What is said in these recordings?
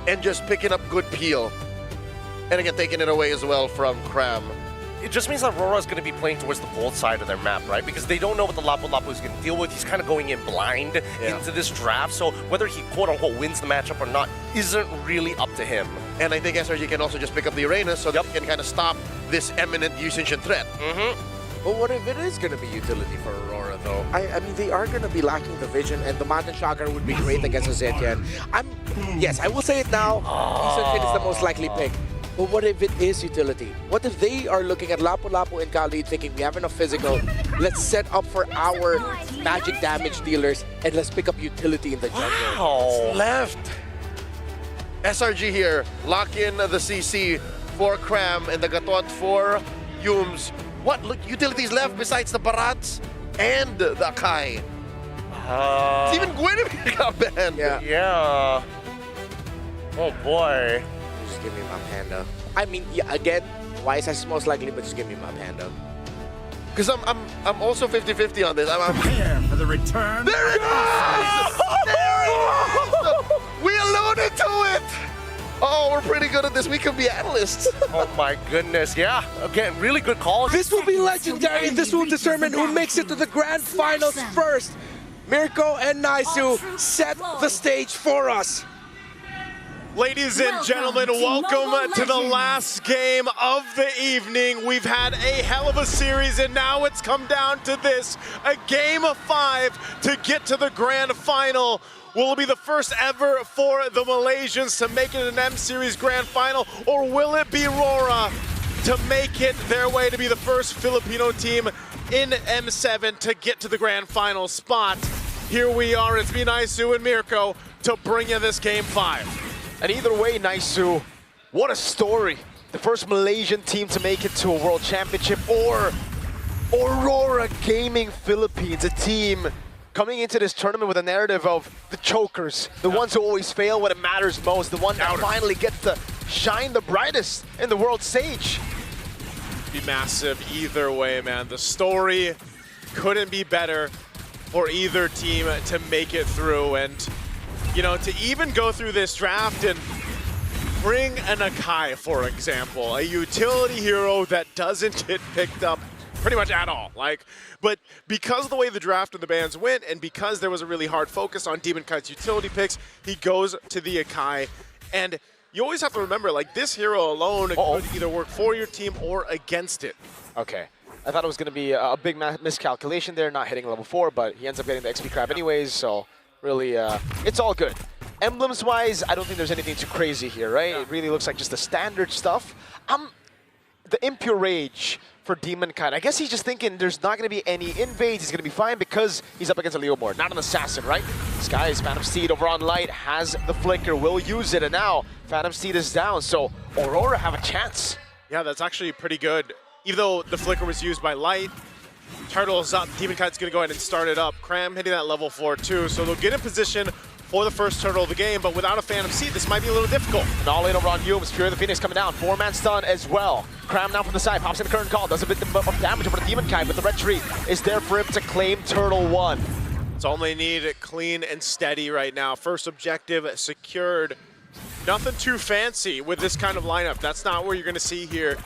and just picking up good peel. And again, taking it away as well from Cram. It just means that RORA is going to be playing towards the gold side of their map, right? Because they don't know what the Lapu-Lapu is going to deal with. He's kind of going in blind into this draft. So whether he quote-unquote wins the matchup or not isn't really up to him. And I think SRG can also just pick up the Uranus so that he can kind of stop this imminent usage and threat. But what if it is going to be utility for Aurora, though? I mean, they are going to be lacking the vision, and the Mountain Shocker would be great against a Zetian. Yes, I will say it now. Eastern is the most likely pick. But what if it is utility? What if they are looking at Lapu-Lapu and Kali thinking we have enough physical, let's set up for our magic damage dealers and let's pick up utility in the jungle. Wow. Left. SRG here, lock in the CC for Cram and the Gatot for Yums. What utilities left besides the Barats and the Akai? Even Guinevere got banned. Yeah. Oh boy. Just give me my Panda. I mean, yeah, again, Wise is most likely, but just give me my Panda. Because I'm also 50-50 on this. Prepare for the return. There it is! There it is! We alluded to it! Oh, we're pretty good at this. We could be analysts. Oh my goodness, yeah. Again, really good call. This will be legendary. This will determine who makes it to the grand finals first. Mirko and Naisu set the stage for us. Ladies and gentlemen, welcome to the last game of the evening. We've had a hell of a series, and now it's come down to this, a game of 5 to get to the grand final. Will it be the first ever for the Malaysians to make it an M-Series grand final, or will it be RORA to make it their way to be the first Filipino team in M7 to get to the grand final spot? Here we are, it's me, Naisu, and Mirko to bring you this game 5. And either way, Naisu, what a story. The first Malaysian team to make it to a World Championship, or AURORA Gaming Philippines, a team coming into this tournament with a narrative of the chokers, the ones who always fail when it matters most, the one that finally gets to shine the brightest in the world stage. Be massive either way, man. The story couldn't be better for either team to make it through, and you know, to even go through this draft and bring an Akai, for example, a utility hero that doesn't get picked up pretty much at all. But because of the way the draft and the bans went, and because there was a really hard focus on Demon Kite's utility picks, he goes to the Akai. And you always have to remember, like, this hero alone could either work for your team or against it. Okay. I thought it was going to be a big miscalculation there, not hitting level 4, but he ends up getting the XP crab anyways, so really, it's all good. Emblems-wise, I don't think there's anything too crazy here, right? Yeah. It really looks like just the standard stuff. The Impure Rage for Demon Kite. I guess he's just thinking there's not going to be any invades. He's going to be fine because he's up against a Leomord, not an assassin, right? Sky's Phantom Steed over on Light has the flicker, will use it, and now Phantom Steed is down, so AURORA have a chance. Yeah, that's actually pretty good. Even though the flicker was used by Light, Turtle's up, Demon Kite's going to go ahead and start it up. Cram hitting that level 4 too, so they'll get in position for the first turtle of the game, but without a Phantom Seed, this might be a little difficult. And all in over on Yums, Fury of the Phoenix coming down, 4-man stun as well. Cram now from the side, pops in the current call, does a bit of damage over the Demon Kite, but the red tree is there for him to claim Turtle 1. It's all they need, clean and steady right now. First objective secured. Nothing too fancy with this kind of lineup. That's not what you're gonna see here.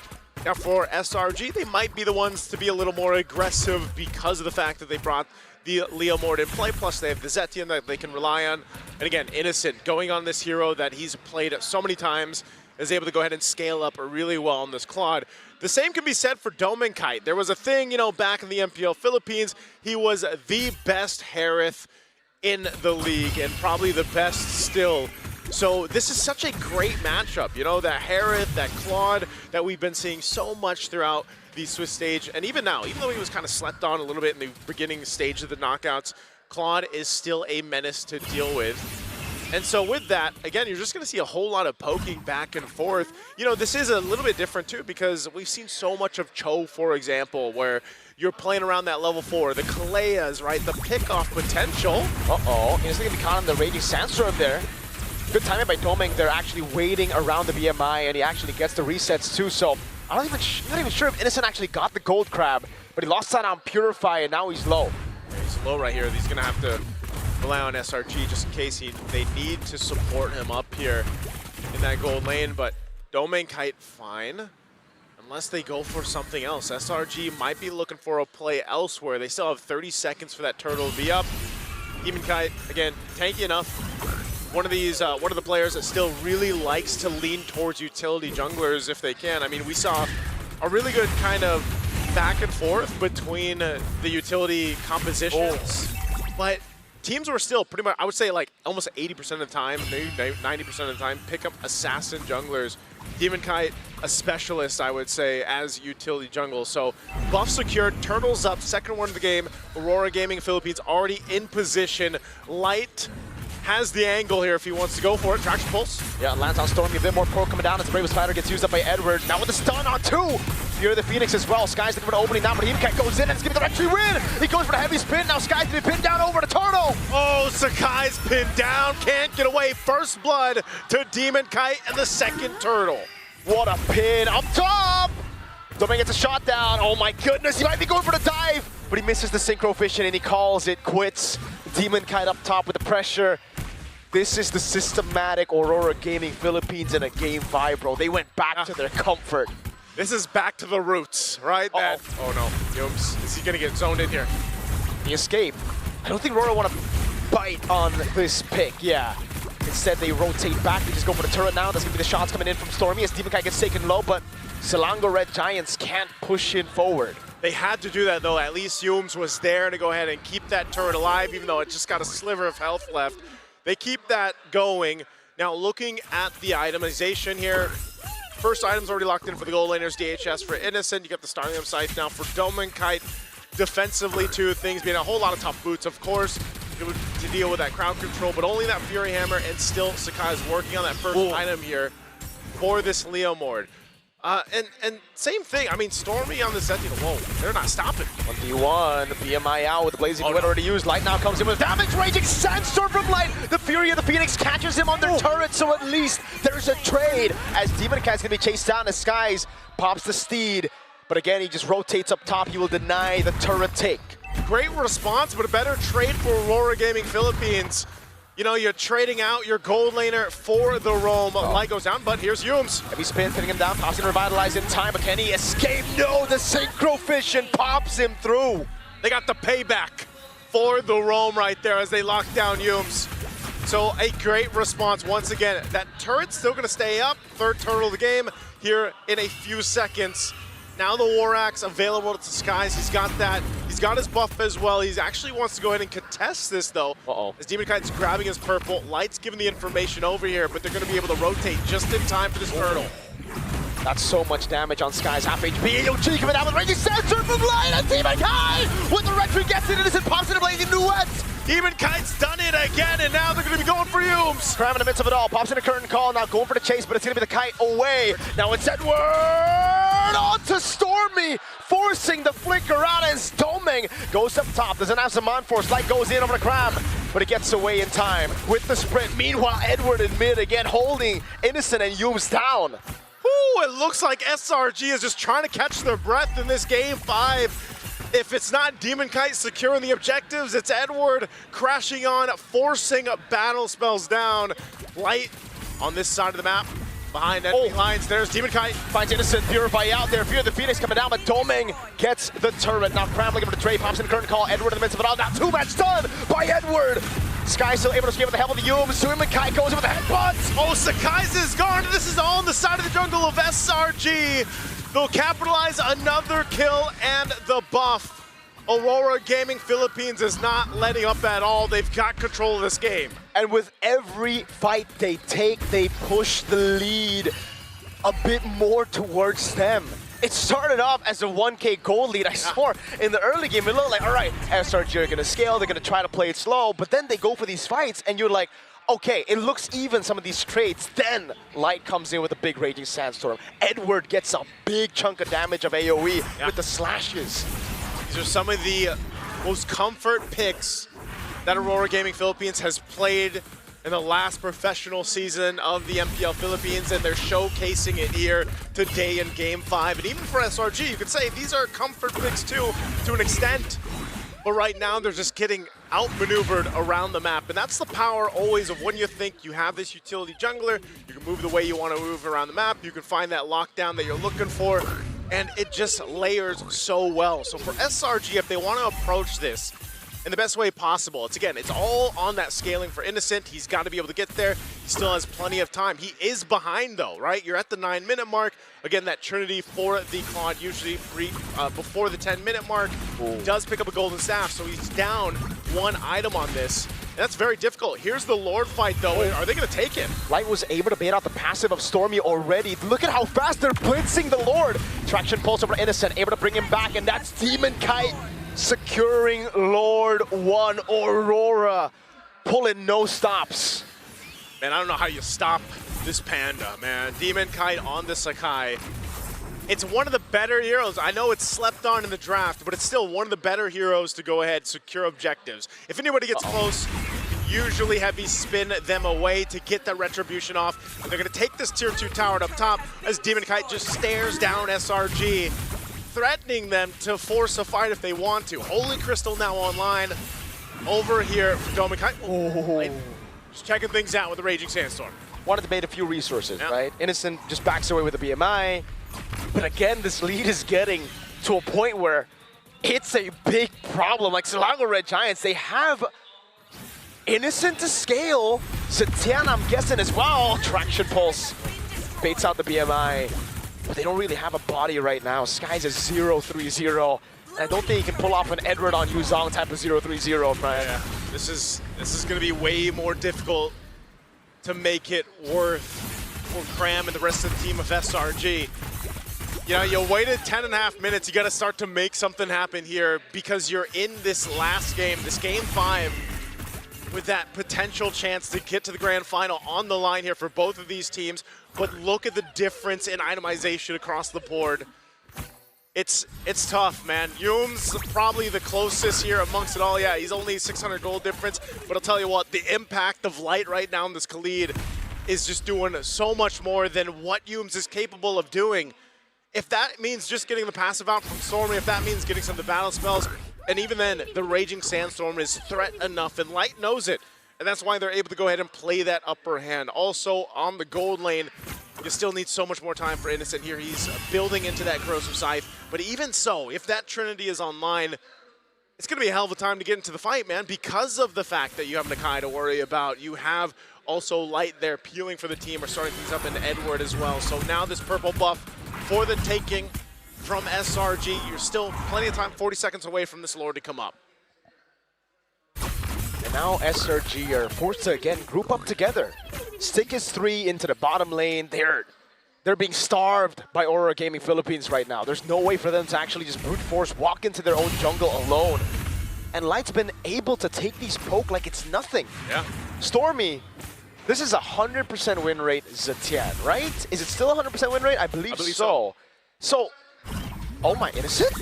Now for SRG, they might be the ones to be a little more aggressive because of the fact that they brought the Leomord in play, plus they have the Zetian that they can rely on. And again, Innocent going on this hero that he's played so many times, is able to go ahead and scale up really well on this Claude. The same can be said for Demon Kite. There was a thing, you know, back in the MPL Philippines, he was the best Harith in the league and probably the best still. So this is such a great matchup, you know, that Harith, that Claude that we've been seeing so much throughout the Swiss stage. And even now, even though he was kind of slept on a little bit in the beginning stage of the knockouts, Claude is still a menace to deal with. And so with that, again, you're just going to see a whole lot of poking back and forth. You know, this is a little bit different too because we've seen so much of Cho, for example, where you're playing around that level 4, the Kaleas, right, the pick-off potential. He's going to be caught on the Raging Sandstorm there. Good timing by Doming. They're actually waiting around the BMI, and he actually gets the resets too. So I'm not even sure if Innocent actually got the gold crab, but he lost that on Purify, and now he's low. Yeah, he's low right here. He's gonna have to rely on SRG just in case they need to support him up here. in that gold lane, but Domain Kite fine. Unless they go for something else. SRG might be looking for a play elsewhere. They still have 30 seconds for that turtle to be up. Demon Kite, again, tanky enough. One of the players that still really likes to lean towards utility junglers if they can. I mean, we saw a really good kind of back and forth between the utility compositions, but teams were still pretty much, I would say like almost 80% of the time, maybe 90% of the time, pick up assassin junglers. Demon Kite, a specialist, I would say, as utility jungle. So buff secured, turtles up, second one of the game. Aurora Gaming Philippines already in position. Light has the angle here if he wants to go for it. Traction pulse. Yeah, lands on Stormy, a bit more pro coming down as the Bravest Fighter gets used up by Edward. Now with the stun on 2. Fury of the Phoenix as well. Sky's looking for the opening now, but Demon Kite goes in and it's giving the entry win. He goes for the heavy spin. Now Sky's gonna be pinned down over the turtle. Oh, Sakai's pinned down, can't get away. First blood to Demon Kite and the second turtle. What a pin up top. Domain gets a shot down. Oh my goodness, he might be going for the dive, but he misses the synchro vision and he calls it quits. Demon Kite up top with the pressure. This is the systematic Aurora Gaming Philippines in a game 5, bro. They went back to their comfort. This is back to the roots, right? Oh no, Yums, is he gonna get zoned in here? The escape. I don't think Rora want to bite on this pick, yeah. Instead, they rotate back. They just go for the turret now. That's going to be the shots coming in from Stormy as Demon Kite gets taken low, but Selangor Red Giants can't push in forward. They had to do that, though. At least Yums was there to go ahead and keep that turret alive, even though it just got a sliver of health left. They keep that going. Now, looking at the itemization here, first item's already locked in for the gold laners, DHS for Innocent. You got the starting up sight now for Domain Kite. Defensively, too, things being a whole lot of tough boots, of course, to deal with that crowd control, but only that Fury Hammer, and still Sakai is working on that first item here for this Leo Mord. And same thing, I mean, Stormy on the Sentinel, whoa, they're not stopping. 1v1, BMI out with the Blazing Wind already used. Light now comes in with damage, raging Sandstorm from Light. The Fury of the Phoenix catches him on their turret, so at least there's a trade as Demon Kite's gonna be chased down as Skies pops the steed. But again, he just rotates up top. He will deny the turret take. Great response, but a better trade for Aurora Gaming Philippines. You know, you're trading out your gold laner for the roam. Light goes down, but here's Yums. Heavy spin, pinning him down, pops in revitalize in time, but can he escape? No, the synchro vision pops him through. They got the payback for the roam right there as they lock down Yums. So a great response once again. That turret's still gonna stay up. Third turtle of the game here in a few seconds. Now the War Axe available to Skies. He's got that. He's got his buff as well. He actually wants to go ahead and contest this though. As Demon Kite's grabbing his purple. Light's giving the information over here, but they're going to be able to rotate just in time for this turtle. That's so much damage on Skies, half HP. AOG coming down with Raging Sandstorm from Light, and Demon Kite with the retry gets it, and pops in a Blazing Nuets. Demon Kite's done it again, and now they're going to be going for Yums. Cram in the midst of it all, pops in a curtain call, now going for the chase, but it's going to be the Kite away. Now it's Edward on to Stormy, forcing the flicker out as Domain goes up top. Doesn't have some on force. Light goes in over the Cram, but it gets away in time with the sprint. Meanwhile, Edward in mid again, holding Innocent and Yums down. Ooh, it looks like SRG is just trying to catch their breath in this game 5. If it's not Demon Kite securing the objectives, it's Edward crashing on, forcing battle spells down. Light on this side of the map, behind enemy lines. There's Demon Kite. Finds Innocent, Purify out there. Fear of the Phoenix coming down, but Domain gets the turret. Now Cram looking for the trade, pops in the curtain call. Edward in the midst of it all. Now 2-match done by Edward. Sky still able to escape with the help of the Yums. Demon Kite goes in with the headbutts. Oh, Sakai's is gone. This is all on the side of the jungle of SRG. They'll capitalize another kill and the buff. Aurora Gaming Philippines is not letting up at all. They've got control of this game. And with every fight they take, they push the lead a bit more towards them. It started off as a 1K gold lead. I swore in the early game, it looked like, all right, SRG are gonna scale, they're gonna try to play it slow, but then they go for these fights and you're like, okay, it looks even, some of these trades. Then Light comes in with a big Raging Sandstorm. Edward gets a big chunk of damage of AoE with the slashes. These are some of the most comfort picks that Aurora Gaming Philippines has played in the last professional season of the MPL Philippines, and they're showcasing it here today in Game 5. And even for SRG, you could say these are comfort picks too, to an extent. But But right now, they're just getting outmaneuvered around the map. And that's the power always of when you think you have this utility jungler, you can move the way you want to move around the map, you can find that lockdown that you're looking for, and it just layers so well. So for SRG, if they want to approach this in the best way possible, it's all on that scaling for Innocent. He's got to be able to get there. He still has plenty of time. He is behind though, right? You're at the 9-minute mark. Again, that Trinity for the Claude usually before the 10-minute mark. He does pick up a golden staff, so he's down 1 item on this. And that's very difficult. Here's the Lord fight though. Are they going to take it? Light was able to bait out the passive of Stormy already. Look at how fast they're blitzing the Lord. Traction pulse over Innocent, able to bring him back, and that's Demon Kite securing Lord 1 Aurora. Pulling no stops. Man, I don't know how you stop this Panda, man. Demon Kite on the Sakai. It's one of the better heroes. I know it's slept on in the draft, but it's still one of the better heroes to go ahead, secure objectives. If anybody gets close, you usually heavy spin them away to get that retribution off. And they're gonna take this tier 2 tower up top as Demon Kite just stares down SRG, threatening them to force a fight if they want to. Holy Crystal now online. Over here for Demon Kite. Oh, just checking things out with the Raging Sandstorm. Wanted to bait a few resources, right? Innocent just backs away with the BMI. But again, this lead is getting to a point where it's a big problem. Like Selangor Red Giants, they have Innocent to scale. Zetian, I'm guessing as well. Traction Pulse baits out the BMI. But they don't really have a body right now. Sky's a 0-3-0. I don't think he can pull off an Edward on Yuzong type of 0-3-0, Brian. Yeah, this is going to be way more difficult to make it worth for Cram and the rest of the team of SRG. You know, you waited 10.5 minutes. You got to start to make something happen here because you're in this last game, this game 5, with that potential chance to get to the grand final on the line here for both of these teams. But look at the difference in itemization across the board. It's tough, man. Yum's probably the closest here amongst it all. Yeah, he's only 600 gold difference, but I'll tell you what, the impact of Light right now in this Khalid is just doing so much more than what Yums is capable of doing. If that means just getting the passive out from Stormy, if that means getting some of the battle spells, and even then, the Raging Sandstorm is threat enough, and Light knows it. And that's why they're able to go ahead and play that upper hand. Also, on the gold lane, you still need so much more time for Innocent here. He's building into that Corrosive Scythe. But even so, if that Trinity is online, it's going to be a hell of a time to get into the fight, man, because of the fact that you have Nakai to worry about. You have also Light there peeling for the team or starting things up into Edward as well. So now this purple buff for the taking from SRG. You're still plenty of time, 40 seconds away from this Lord to come up. And now SRG are forced to, again, group up together. Stick is 3 into the bottom lane. They're being starved by Aurora Gaming Philippines right now. There's no way for them to actually just brute force walk into their own jungle alone. And Light's been able to take these poke like it's nothing. Yeah. Stormy, this is a 100% win rate Zetian, right? Is it still a 100% win rate? I believe so. So, oh my, Innocent?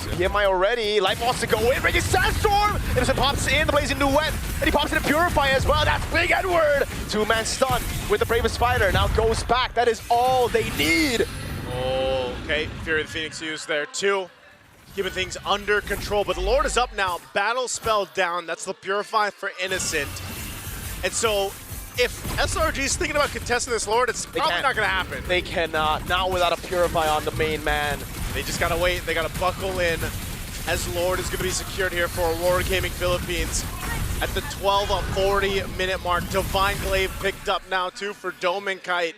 PMI already. Light wants to go in. Raging Sandstorm! Innocent pops in the Blazing Duet. And he pops in a Purify as well. That's Big Edward! 2-man stun with the Bravest Fighter. Now goes back. That is all they need. Oh, okay. Fury of the Phoenix used there too. Keeping things under control. But the Lord is up now. Battle spell down. That's the Purify for Innocent. And so, if SRG is thinking about contesting this Lord, it's probably not going to happen. They cannot. Not without a Purify on the main man. They just got to wait. They got to buckle in as Lord is going to be secured here for Aurora Gaming Philippines. At the 12:40-minute mark, Divine Glaive picked up now too for Demon Kite.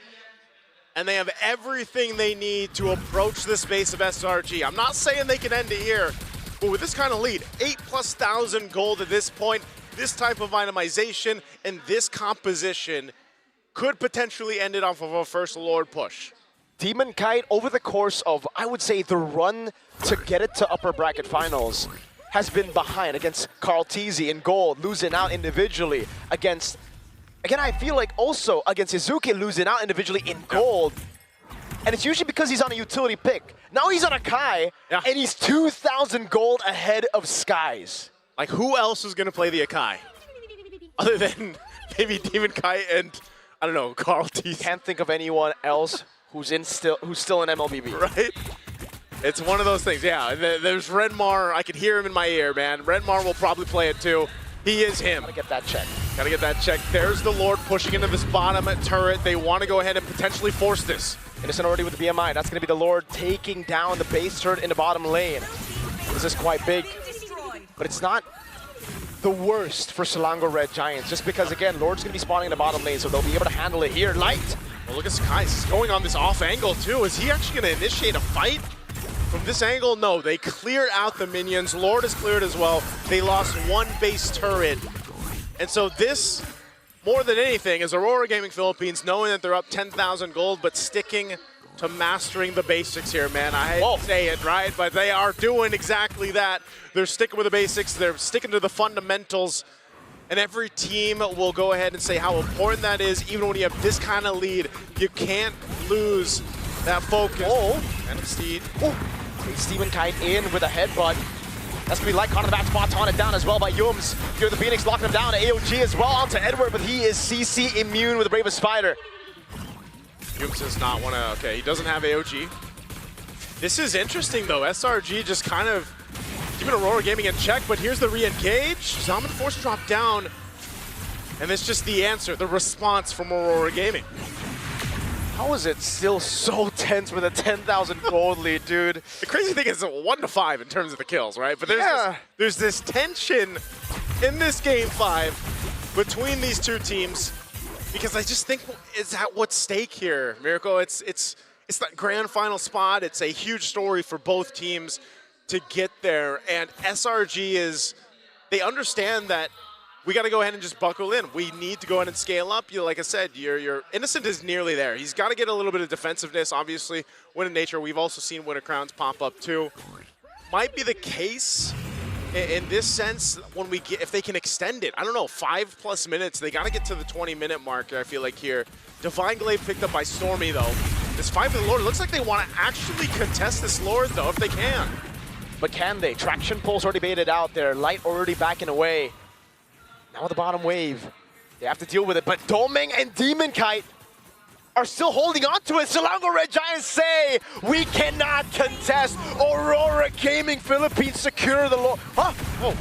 And they have everything they need to approach the space of SRG. I'm not saying they can end it here, but with this kind of lead, 8,000+ gold at this point, this type of itemization and this composition could potentially end it off of a first Lord push. Demon Kite, over the course of, I would say, the run to get it to upper bracket finals, has been behind against Carl Teasy in gold, losing out individually against, again, I feel like also against Izuki, losing out individually in gold. And it's usually because he's on a utility pick. Now he's on a Kai, and he's 2,000 gold ahead of Skies. Like, who else is going to play the Akai? Other than maybe Demon Kite and, I don't know, Carl Teasy. Can't think of anyone else who's still in MLBB. Right? It's one of those things, yeah. There's Redmar. I can hear him in my ear, man. Redmar will probably play it too. He is him. Gotta get that check. Gotta get that check. There's the Lord pushing into this bottom turret. They want to go ahead and potentially force this. Innocent already with the BMI. That's going to be the Lord taking down the base turret in the bottom lane. This is quite big, but it's not the worst for Selangor Red Giants, just because, again, Lord's going to be spawning in the bottom lane, so they'll be able to handle it here. Light! Well, look at Sky. He's going on this off angle, too. Is he actually going to initiate a fight? From this angle, no. They cleared out the minions. Lord is cleared as well. They lost one base turret. And so this, more than anything, is Aurora Gaming Philippines knowing that they're up 10,000 gold, but sticking to mastering the basics here, man. I hate to say it, right? But they are doing exactly that. They're sticking with the basics. They're sticking to the fundamentals. And every team will go ahead and say how important that is. Even when you have this kind of lead, you can't lose that focus. Oh, and Steed. Steven Kite in with a headbutt. That's going to be Lycon on the back spot, taunted down as well by Yums. Here the Phoenix locking him down. AOG as well onto Edward, but he is CC immune with the Bravest Spider. Yums does not want to, okay, he doesn't have AOG. This is interesting though. SRG just kind of keeping Aurora Gaming in check, but here's the re-engage. Zaman force drop down. And it's just the answer, the response from Aurora Gaming. How is it still so tense with a 10,000 gold lead, dude? The crazy thing is 1 to 5 in terms of the kills, right? But there's this tension in this game 5 between these two teams because I just think it's at what's stake here, Miracle. It's that grand final spot. It's a huge story for both teams to get there, and SRG they understand that we got to go ahead and just buckle in. We need to go ahead and scale up. Like I said, your Innocent is nearly there. He's got to get a little bit of defensiveness, obviously. Win in nature, we've also seen Winter Crowns pop up too. Might be the case in this sense when if they can extend it. I don't know, 5+ minutes. They got to get to the 20-minute mark, I feel like here. Divine Glaive picked up by Stormy though. This fight for the Lord, it looks like they want to actually contest this Lord though, if they can. But can they? Traction Pulse already baited out there. Light already backing away. Now the bottom wave, they have to deal with it, but Domeng and Demon Kite are still holding on to it. Selangor Red Giants say, we cannot contest. Aurora Gaming Philippines secure the Lord. Huh? Oh,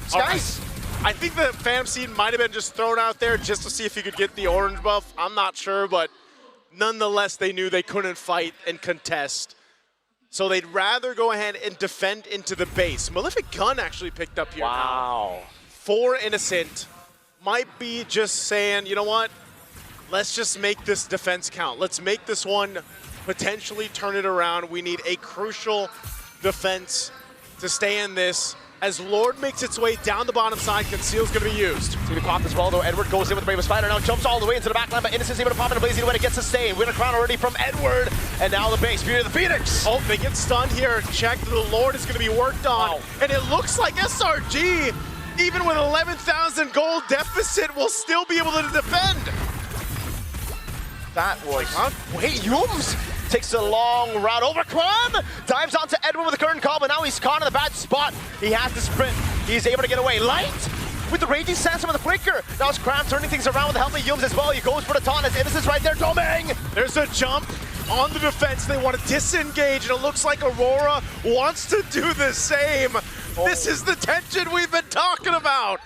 Skies. I think the Phantom Seed might have been just thrown out there just to see if he could get the orange buff. I'm not sure, but nonetheless, they knew they couldn't fight and contest. So they'd rather go ahead and defend into the base. Malefic Gun actually picked up here. Wow. 4 Innocent might be just saying, you know what? Let's just make this defense count. Let's make this one potentially turn it around. We need a crucial defense to stay in this. As Lord makes its way down the bottom side, Conceal's going to be used. It's going to be popped as well, though. Edward goes in with the Bravest Spider, now jumps all the way into the back line, but Innocent's able to pop in a blazing when it gets sustained. Winter Crown already from Edward, and now the base. Beauty of the Phoenix. Oh, they get stunned here. Check, the Lord is going to be worked on. Wow. And it looks like SRG, even with 11,000 gold deficit, will still be able to defend. That was... Wait, Yums takes a long route over. Cram dives onto Edward with the current call, but now he's caught in the bad spot. He has the sprint. He's able to get away. Light with the Raging Sandstorm and the Flicker. Now it's Cram turning things around with the help of Yums as well. He goes for the taunt as Innocent's right there. Domeng! There's a jump on the defense. They want to disengage, and it looks like Aurora wants to do the same. This is the tension we've been talking about.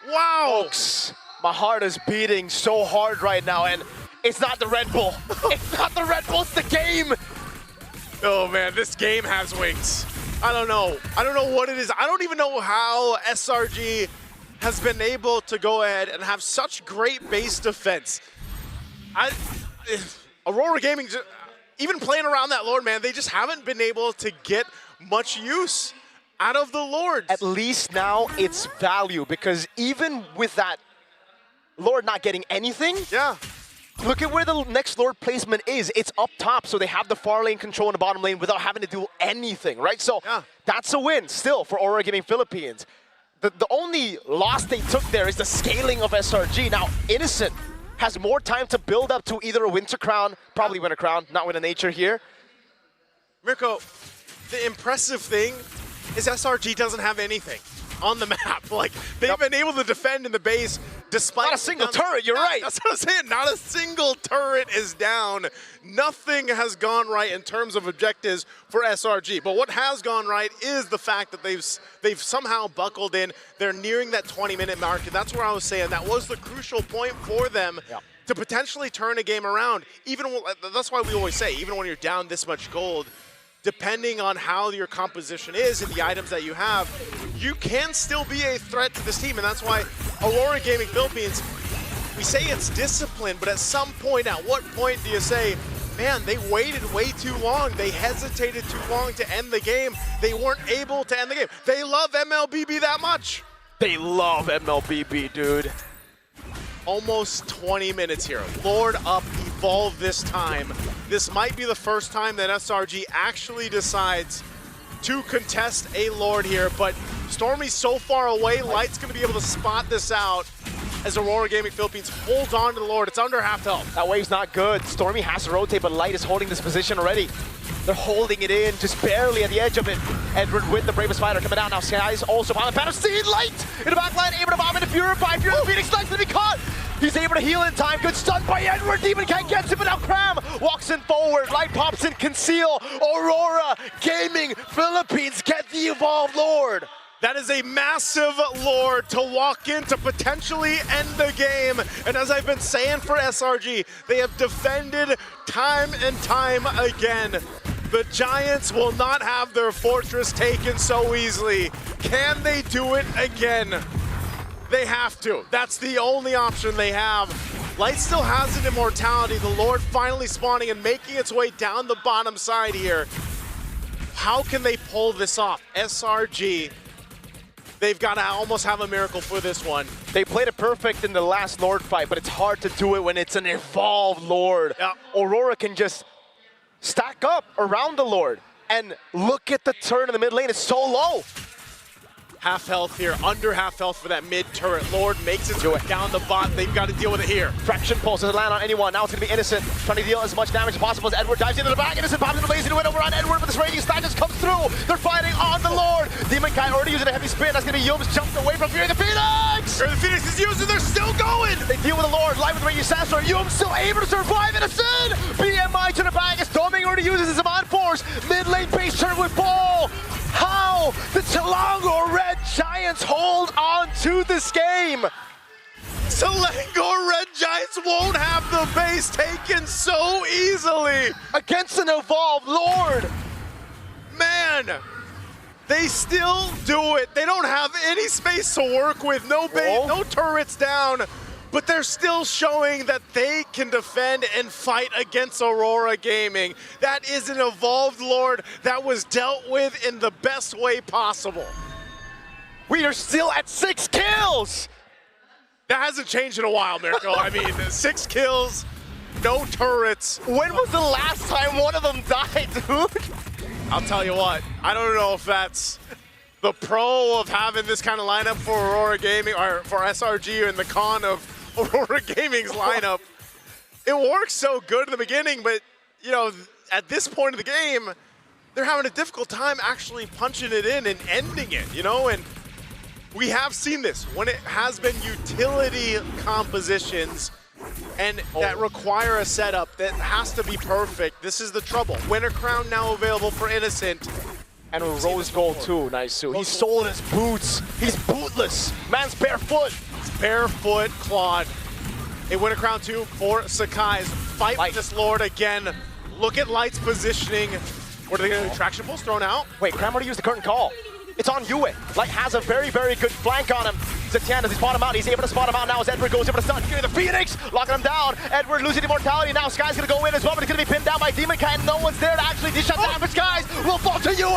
Wow. Folks, my heart is beating so hard right now, and it's not the Red Bull. It's not the Red Bull, it's the game. Oh man, this game has wings. I don't know what it is. I don't even know how SRG has been able to go ahead and have such great base defense. Aurora Gaming, even playing around that Lord, man, they just haven't been able to get much use out of the Lords. At least now it's value, because even with that Lord not getting anything, yeah. Look at where the next Lord placement is. It's up top, so they have the far lane control in the bottom lane without having to do anything, right? So that's a win still for Aurora Gaming Philippines. The only loss they took there is the scaling of SRG. Now, Innocent has more time to build up to either a Winter Crown, probably Winter Crown, not Win a Nature here. Mirko, the impressive thing is SRG doesn't have anything on the map. Like, they've been able to defend in the base, Despite Not a single turret, you're right. That's what I'm saying. Not a single turret is down. Nothing has gone right in terms of objectives for SRG. But what has gone right is the fact that they've somehow buckled in. They're nearing that 20-minute mark, and that's where I was saying that was the crucial point for them to potentially turn a game around. That's why we always say, even when you're down this much gold, depending on how your composition is and the items that you have, you can still be a threat to this team. And that's why Aurora Gaming Philippines, we say it's discipline, but at some point, at what point do you say, man, they waited way too long. They hesitated too long to end the game. They weren't able to end the game. They love MLBB that much. They love MLBB, dude. Almost 20 minutes here. Lord up, evolve this time. This might be the first time that SRG actually decides to contest a Lord here, but Stormy's so far away, Light's gonna be able to spot this out as Aurora Gaming Philippines holds on to the Lord. It's under half health. That wave's not good. Stormy has to rotate, but Light is holding this position already. They're holding it in, just barely at the edge of it. Edward with the Bravest Fighter coming down now. Skies also behind the banner. Seed Light in the back line, able to bomb into Purify. Purify Phoenix Light's gonna be caught. He's able to heal in time. Good stun by Edward. Demon can't get him, but now Cram walks in forward. Light pops in, conceal. Aurora Gaming Philippines get the evolved Lord. That is a massive Lord to walk in to potentially end the game. And as I've been saying for SRG, they have defended time and time again. The Giants will not have their fortress taken so easily. Can they do it again? They have to. That's the only option they have. Light still has an immortality. The Lord finally spawning and making its way down the bottom side here. How can they pull this off? SRG, they've got to almost have a miracle for this one. They played it perfect in the last Lord fight, but it's hard to do it when it's an evolved Lord. Yeah. Aurora can just stack up around the Lord. And look at the turn in the mid lane, it's so low. Half health here, under half health for that mid turret. Lord makes its way down the bot. They've got to deal with it here. Fraction pulse doesn't land on anyone. Now it's going to be Innocent, trying to deal as much damage as possible as Edward dives into the back. Innocent pops in the blaze to win over on Edward, but this raging stack just comes through. They're fighting on the Lord. Demon Kai already using a heavy spin. That's going to be Yums jumped away from Fury the Phoenix. Fury the Phoenix is using, they're still going. They deal with the Lord, live with the raging sandstorm. Yums still able to survive. Innocent. BMI to the back as Doming already uses his Amon Force. Mid lane base turn with ball. How the Selangor Red Giants hold on to this game. Selangor Red Giants won't have the base taken so easily. Against an evolved Lord. Man, they still do it. They don't have any space to work with. No base, no turrets down. But they're still showing that they can defend and fight against Aurora Gaming. That is an evolved Lord that was dealt with in the best way possible. We are still at 6 kills. That hasn't changed in a while, Miracle. I mean, 6 kills, no turrets. When was the last time one of them died, dude? I'll tell you what, I don't know if that's the pro of having this kind of lineup for Aurora Gaming, or for SRG, and the con of Aurora Gaming's lineup. It works so good in the beginning, but you know, at this point of the game, they're having a difficult time actually punching it in and ending it, you know? And we have seen this when it has been utility compositions and that require a setup that has to be perfect. This is the trouble. Winter Crown now available for Innocent. And a rose gold too, nice too. He's sold his boots. He's bootless. Man's barefoot. Barefoot Claude. A Winter Crown 2 for Sakai's. Fight with this Lord again. Look at Light's positioning. What are they going to do? Traction pulls thrown out? Wait, Cram already used the curtain call. It's on Yue. Light has a very, very good flank on him. Zetian, does he spot him out? He's able to spot him out now as Edward goes able to stun. Fury the Phoenix, locking him down. Edward losing immortality. Now Sky's going to go in as well, but he's going to be pinned down by Demon Kai. No one's there to actually dish out damage. Skies will fall to Yue.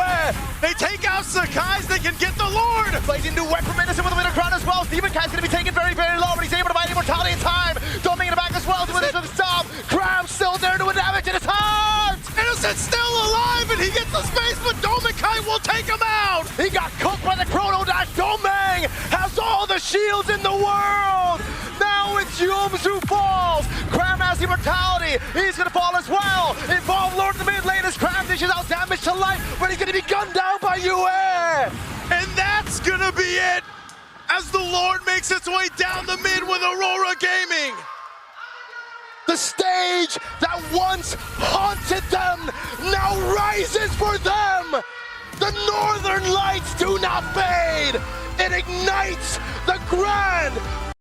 They take out Sakai's, they can get the Lord! Blazing new weapon from Innocent with the Winter Crown as well. Demon Kai's going to be taken very, very low, but he's able to buy immortality in time. Doming in the back as well, doing this with the stop. Cram still there doing damage in his heart. Innocent's still alive, and he gets the space, but Domikai will take him out! He got cooked by the Chrono Dash. Domang has all the shields in the world. Now it's Yums who falls. Cram has immortality. He's going to fall as well. Involved Lord in the mid lane as Cram dishes out damage to Light, but he's going to be gunned down by Yue. And that's gonna be it. as the Lord makes its way down the mid with Aurora Gaming. The stage that once haunted them now rises for them. The Northern Lights do not fade. It ignites the grand